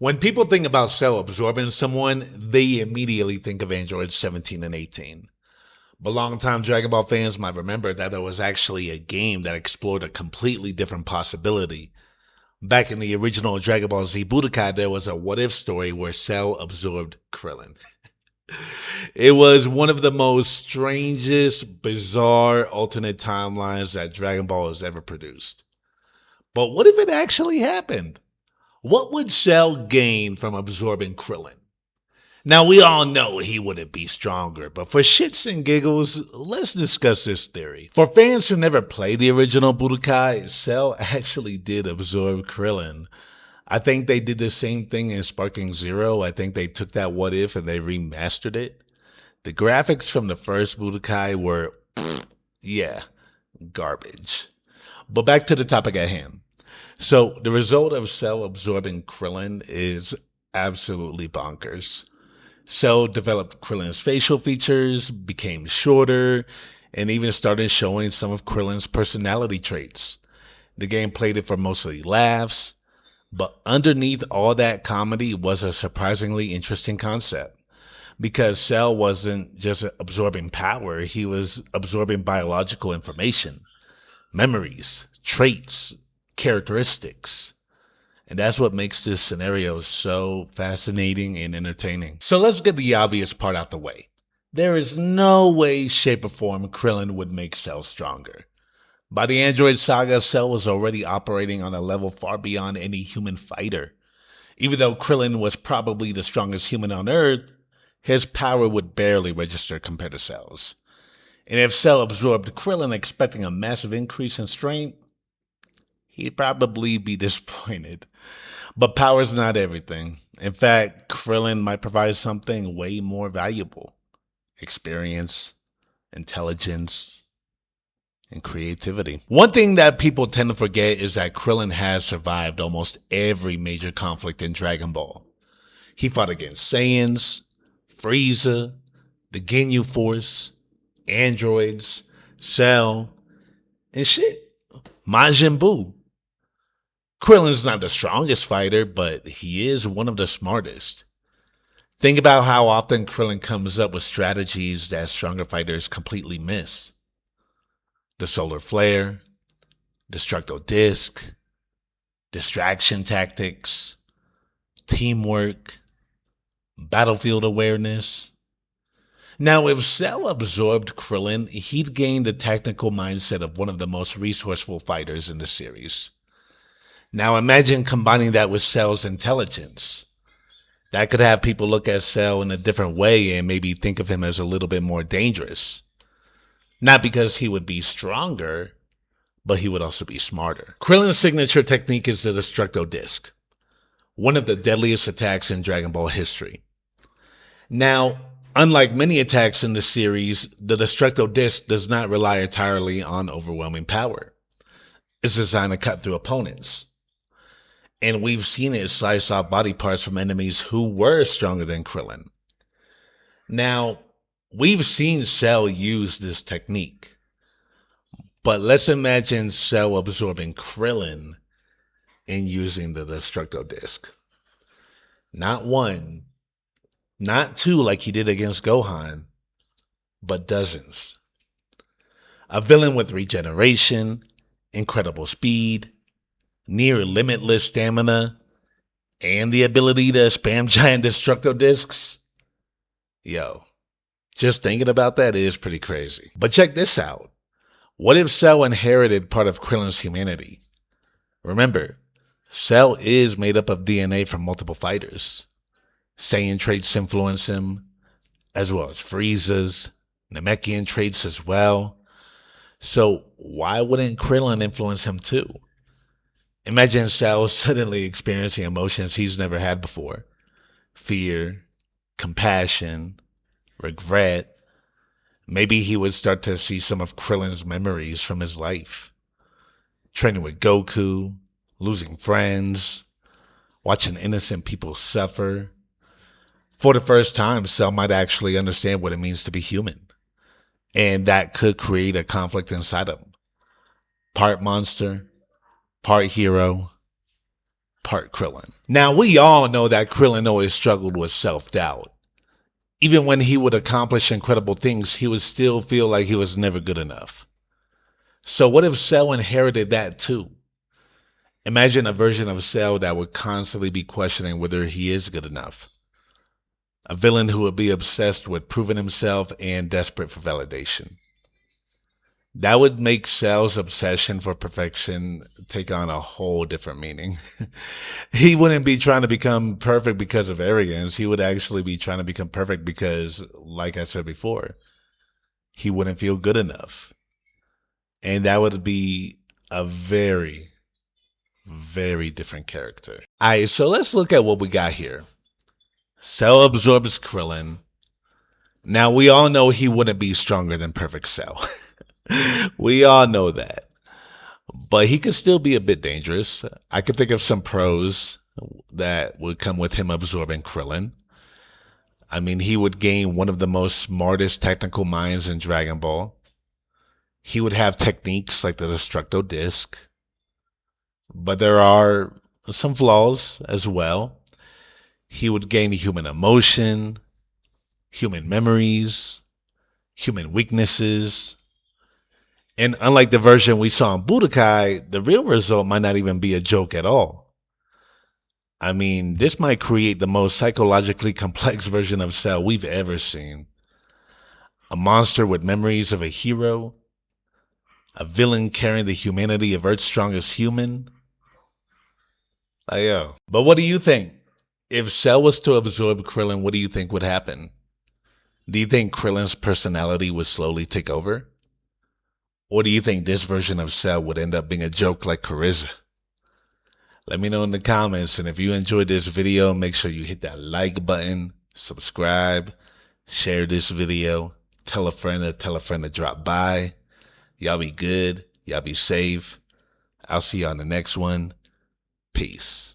When people think about Cell absorbing someone, they immediately think of androids 17 and 18. But longtime Dragon Ball fans might remember that there was actually a game that explored a completely different possibility. Back in the original Dragon Ball Z Budokai, there was a what-if story where Cell absorbed Krillin. It was one of the most strangest, bizarre alternate timelines that Dragon Ball has ever produced. But what if it actually happened? What would Cell gain from absorbing Krillin? Now, we all know he wouldn't be stronger, but for shits and giggles, let's discuss this theory. For fans who never played the original Budokai, Cell actually did absorb Krillin. I think they did the same thing in Sparking Zero. I think they took that what if and they remastered it. The graphics from the first Budokai were, yeah, garbage. But back to the topic at hand. So the result of Cell absorbing Krillin is absolutely bonkers. Cell developed Krillin's facial features, became shorter, and even started showing some of Krillin's personality traits. The game played it for mostly laughs, but underneath all that comedy was a surprisingly interesting concept. Because Cell wasn't just absorbing power, he was absorbing biological information, memories, traits, characteristics. And that's what makes this scenario so fascinating and entertaining. So let's get the obvious part out the way. There is no way, shape, or form Krillin would make Cell stronger. By the Android Saga, Cell was already operating on a level far beyond any human fighter. Even though Krillin was probably the strongest human on Earth, his power would barely register compared to Cell's. And if Cell absorbed Krillin expecting a massive increase in strength, he'd probably be disappointed. But power's not everything. In fact, Krillin might provide something way more valuable. Experience, intelligence, and creativity. One thing that people tend to forget is that Krillin has survived almost every major conflict in Dragon Ball. He fought against Saiyans, Frieza, the Ginyu Force, androids, Cell, and shit, Majin Buu. Krillin's not the strongest fighter, but he is one of the smartest. Think about how often Krillin comes up with strategies that stronger fighters completely miss. The Solar Flare, Destructo Disc, distraction tactics, teamwork, battlefield awareness. Now, if Cell absorbed Krillin, he'd gain the technical mindset of one of the most resourceful fighters in the series. Now imagine combining that with Cell's intelligence. That could have people look at Cell in a different way and maybe think of him as a little bit more dangerous. Not because he would be stronger, but he would also be smarter. Krillin's signature technique is the Destructo Disc, one of the deadliest attacks in Dragon Ball history. Now, unlike many attacks in the series, the Destructo Disc does not rely entirely on overwhelming power. It's designed to cut through opponents. And we've seen it slice off body parts from enemies who were stronger than Krillin. Now, we've seen Cell use this technique. But let's imagine Cell absorbing Krillin and using the Destructo Disc. Not one, not two like he did against Gohan, but dozens. A villain with regeneration, incredible speed, near limitless stamina, and the ability to spam giant Destructo Discs. Yo, just thinking about that is pretty crazy. But check this out. What if Cell inherited part of Krillin's humanity? Remember, Cell is made up of DNA from multiple fighters. Saiyan traits influence him, as well as Frieza's, Namekian traits as well. So why wouldn't Krillin influence him too? Imagine Cell suddenly experiencing emotions he's never had before. Fear, compassion, regret. Maybe he would start to see some of Krillin's memories from his life. Training with Goku, losing friends, watching innocent people suffer. For the first time, Cell might actually understand what it means to be human. And that could create a conflict inside him. Part monster, part hero, part Krillin. Now, we all know that Krillin always struggled with self-doubt. Even when he would accomplish incredible things, he would still feel like he was never good enough. So what if Cell inherited that too? Imagine a version of Cell that would constantly be questioning whether he is good enough. A villain who would be obsessed with proving himself and desperate for validation. That would make Cell's obsession for perfection take on a whole different meaning. He wouldn't be trying to become perfect because of arrogance. He would actually be trying to become perfect because, like I said before, he wouldn't feel good enough. And that would be a very, very different character. All right, so let's look at what we got here. Cell absorbs Krillin. Now, we all know he wouldn't be stronger than Perfect Cell. We all know that. But he could still be a bit dangerous. I could think of some pros that would come with him absorbing Krillin. I mean, he would gain one of the most smartest technical minds in Dragon Ball. He would have techniques like the Destructo Disc. But there are some flaws as well. He would gain human emotion, human memories, human weaknesses. And unlike the version we saw in Budokai, the real result might not even be a joke at all. I mean, this might create the most psychologically complex version of Cell we've ever seen. A monster with memories of a hero, a villain carrying the humanity of Earth's strongest human. But what do you think? If Cell was to absorb Krillin, what do you think would happen? Do you think Krillin's personality would slowly take over? Or do you think this version of Cell would end up being a joke like Charisma? Let me know in the comments, and if you enjoyed this video, make sure you hit that like button, subscribe, share this video, tell a friend to drop by. Y'all be good. Y'all be safe. I'll see you on the next one. Peace.